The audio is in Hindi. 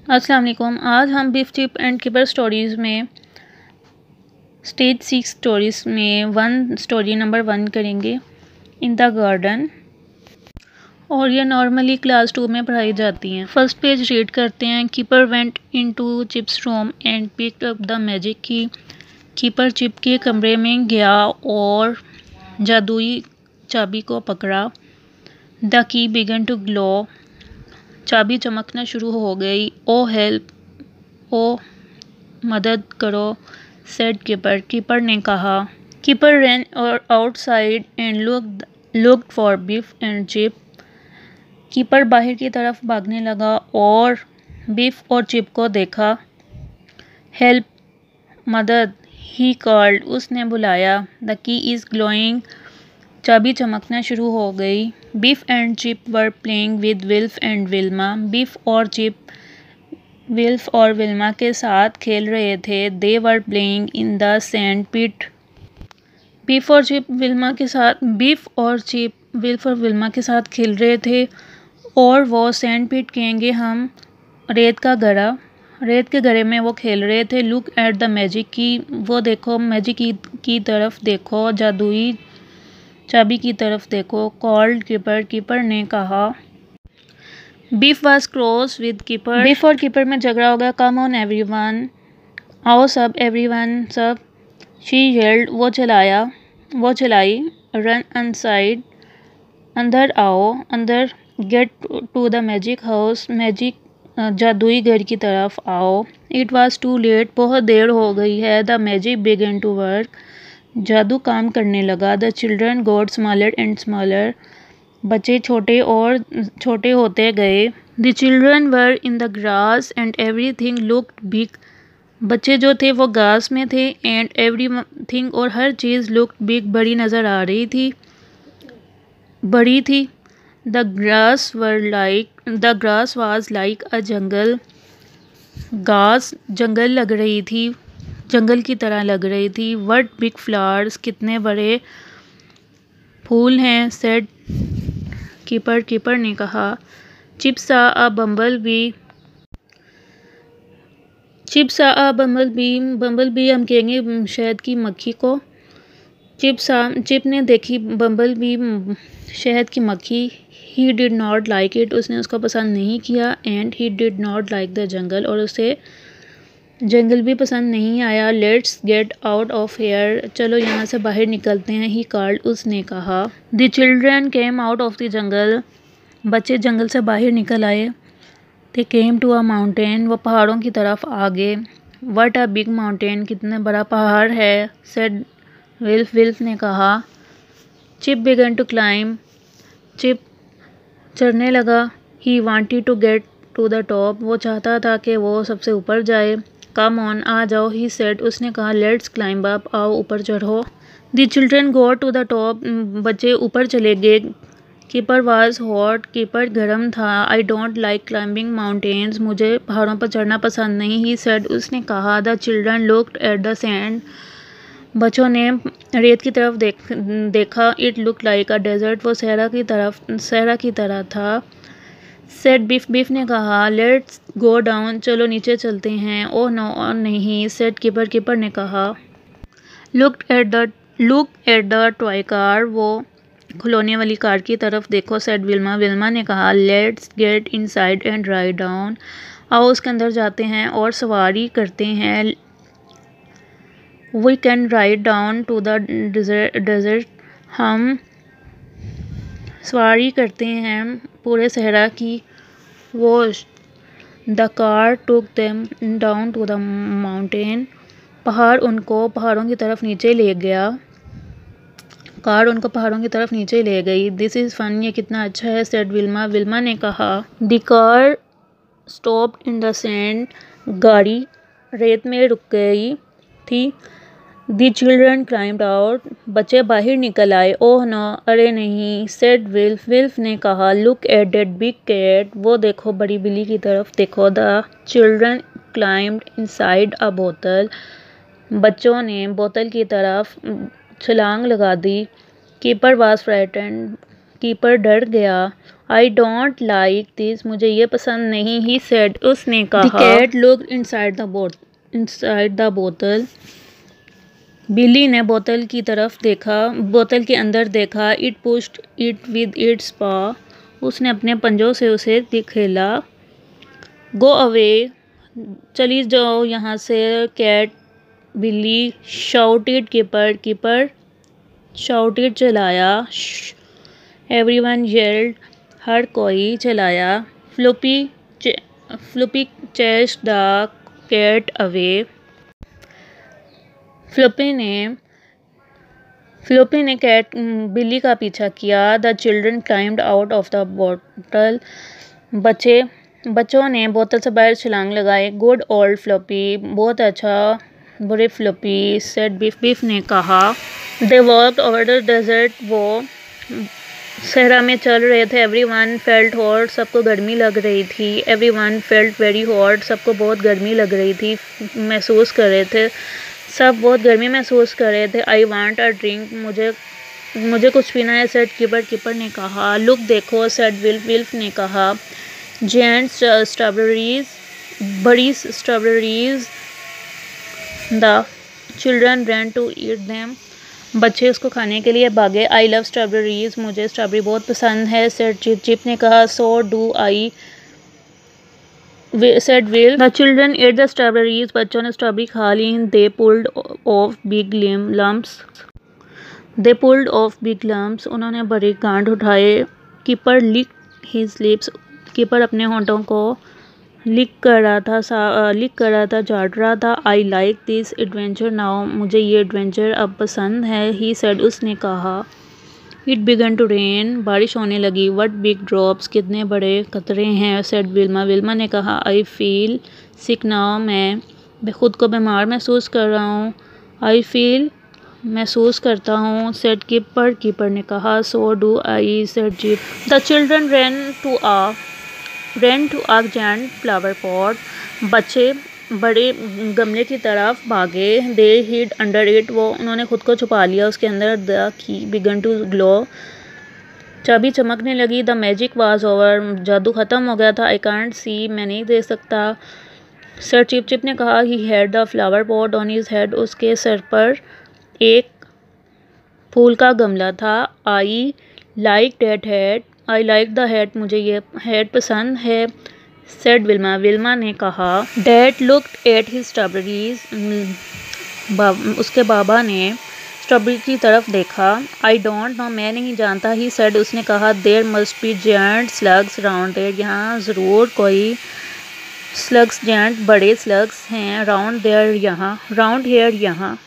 अस्सलाम वालेकुम। आज हम beef chip and keeper stories में स्टेज 6 स्टोरीज़ में स्टोरी नंबर 1 करेंगे, इन द गार्डन। और ये नॉर्मली क्लास 2 में पढ़ाई जाती हैं। फर्स्ट पेज रीड करते हैं। Keeper went into chips room and picked up the magic की। कीपर चिप के कमरे में गया और जादुई चाबी को पकड़ा। The key begin to glow, चाबी चमकना शुरू हो गई। ओ हेल्प, ओ मदद करो, सेड कीपर, कीपर ने कहा। Kipper ran outside and looked for Biff and Chip, Kipper बाहर की तरफ भागने लगा और बीफ और चिप को देखा। हेल्प, मदद, ही कॉल्ड, उसने बुलाया। द की इज़ ग्लोइंग, चाबी चमकना शुरू हो गई। Biff and Chip were playing with Wilf and Wilma, Biff और चिप विल्फ और विल्मा के साथ खेल रहे थे। They were playing in the sand pit, Biff और चिप विल्फ और विल्मा के साथ खेल रहे थे और वो सैंड पिट कहेंगे हम, रेत के गड्ढे में वो खेल रहे थे। लुक एट द मैजिक की, वो देखो मैजिक की तरफ देखो, जादुई चाबी की तरफ देखो। कॉल्ड कीपर, कीपर ने कहा। Beef was cross with keeper, beef और कीपर में झगड़ा हो गया। कम ऑन एवरीवन, आओ सब, एवरीवन सब। शी येल्ड, वो चलाई। रन अनसाइड, अंदर आओ, अंदर। Get to the magic house, जादुई घर की तरफ आओ। इट वॉज टू लेट, बहुत देर हो गई है। The magic began to work, जादू काम करने लगा। The children got smaller and smaller, बच्चे छोटे और छोटे होते गए। The children were in the grass and everything looked big, बच्चे जो थे वो घास में थे। एंड एवरीथिंग, और हर चीज़ लुक्ड बिग, बड़ी नज़र आ रही थी, बड़ी थी। The grass was like a jungle, घास जंगल लग रही थी, जंगल की तरह लग रही थी। व्हाट बिग फ्लावर्स, कितने बड़े फूल हैं। सेड कीपर, कीपर ने कहा। चिप सा अ बम्बल बी हम कहेंगे शहद की मक्खी को। चिप ने देखी बम्बल बी, शहद की मक्खी। He did not like it, उसने उसको पसंद नहीं किया। And he did not like the jungle, और उसे जंगल भी पसंद नहीं आया। Let's get out of here, चलो यहाँ से बाहर निकलते हैं। ही कॉल्ड, उसने कहा। The children came out of the jungle, बच्चे जंगल से बाहर निकल आए। दे केम टू अ माउंटेन, वो पहाड़ों की तरफ आ गए। व्हाट अ बिग माउंटेन, कितने बड़ा पहाड़ है। सेड विल्फ ने कहा। Chip began to climb, Chip चढ़ने लगा। He wanted to get to the top, वो चाहता था कि वो सबसे ऊपर जाए। कम ऑन, आ जाओ। ही सेड, उसने कहा। लेट्स क्लाइंब अप, आओ ऊपर चढ़ो। The children go to the top, बच्चे ऊपर चले गए। कीपर वाज हॉट, कीपर गर्म था। I don't like climbing mountains, मुझे पहाड़ों पर चढ़ना पसंद नहीं। ही सेड, उसने कहा। The children looked at the sand, बच्चों ने रेत की तरफ देखा। It look like a desert, वो सहरा की तरह था। सेड बीफ ने कहा। लेट्स गो डाउन, चलो नीचे चलते हैं। ओह नो, और नहीं। सेड कीपर, कीपर ने कहा। Look at the toy car, वो खिलौने वाली कार की तरफ देखो। सेड विल्मा ने कहा। Let's get inside and ride down, आओ उसके अंदर जाते हैं और सवारी करते हैं। We can ride down to the desert, हम सवारी करते हैं पूरे सहरा की। Wash the car took them down to the mountain, पहाड़ों की तरफ नीचे ले गया। कार उनको पहाड़ों की तरफ नीचे ले गई। दिस इज़ फन, ये कितना अच्छा है। सेड विल्मा ने कहा। The car stopped in the sand, गाड़ी रेत में रुक गई थी। द चिल्ड्रन क्लाइम्ड आउट, बच्चे बाहर निकल आए। ओह नो, अरे नहीं। सेड विल्फ ने कहा। Look at that big cat, वो देखो बड़ी बिल्ली की तरफ देखो। The children climbed inside a bottle, बच्चों ने बोतल की तरफ छलांग लगा दी। कीपर वाज फ्राइटेंड, कीपर डर गया। आई डोंट लाइक दिस, मुझे ये पसंद नहीं, ही सेड, उसने कहा। The cat looked inside the bottle, बिल्ली ने बोतल की तरफ देखा, बोतल के अंदर देखा। It pushed it with its पा, उसने अपने पंजों से उसे दिखेला। गो अवे, चली जाओ यहाँ से। कैट, बिल्ली। शाउटेड कीपर, कीपर शाउटेड चिल्लाया। एवरीवन येल्ड, हर कोई चिल्लाया। फ्लूपी चेस्ड द कैट अवे, फ्लूपी ने कैट बिल्ली का पीछा किया। The children climbed out of the बोतल, बच्चों ने बोतल से बाहर छलांग लगाई। गुड ओल्ड फ्लूपी, बहुत अच्छा बुरे फ्लूपी, सेड बीफ ने कहा। दे वॉक्ड ओवर द डेजर्ट, वो सहरा में चल रहे थे। एवरीवन फेल्ट हॉट, सबको गर्मी लग रही थी। एवरीवन फेल्ट वेरी हॉट, सबको बहुत गर्मी लग रही थी, महसूस कर रहे थे, सब बहुत गर्मी महसूस कर रहे थे। आई वांट अ ड्रिंक, मुझे कुछ पीना है, सेड कीपर ने कहा। लुक देखो, सेड विल्फ ने कहा। जेंट स्ट्रॉबेरीज, बड़ी strawberries. The children ran to eat them, बच्चे उसको खाने के लिए भागे। आई लव स्ट्रॉबेरीज, मुझे स्ट्रॉबेरी बहुत पसंद है, सेड चिप ने कहा। So do I, said Wilf. The children ate the strawberries, बच्चों ने स्ट्रॉबेरी खा ली। They pulled off big lumps, उन्होंने बड़े गांठ उठाए। Kipper licked his lips, Kipper अपने होंठों को लिक कर रहा था, चाट रहा था। I like this adventure now, मुझे ये एडवेंचर अब पसंद है, ही सेड, उसने कहा। इट बिगन टू रेन, बारिश होने लगी। व्हाट बिग ड्रॉप्स, कितने बड़े कतरे हैं, सेड विल्मा ने कहा। आई फील सिक नाउ, मैं खुद को बीमार महसूस कर रहा हूँ। आई फील, महसूस करता हूँ, सेड कीपर ने कहा। So do I, said Chip. The children ran to a giant flower pot, बच्चे बड़े गमले की तरफ भागे। दे हिड अंडर इट, उन्होंने खुद को छुपा लिया उसके अंदर। The key begin to glow, चाबी चमकने लगी। द मैजिक वाज ओवर, जादू ख़त्म हो गया था। आई कांट सी, मैं नहीं देख सकता, सर चिप ने कहा। He had the flower pot on his head, उसके सर पर एक फूल का गमला था। आई लाइक द हैट, मुझे ये हैट पसंद है, सेड विल्मा ने कहा। Dad looked at his strawberries, उसके बाबा ने स्ट्रॉबेरी की तरफ देखा। आई डोंट नो, मैं नहीं जानता, ही सेड, उसने कहा। There must be giant slugs round there, यहाँ ज़रूर कोई स्लग्स, जेंट बड़े स्लग्स हैं। राउंड हेयर, यहाँ।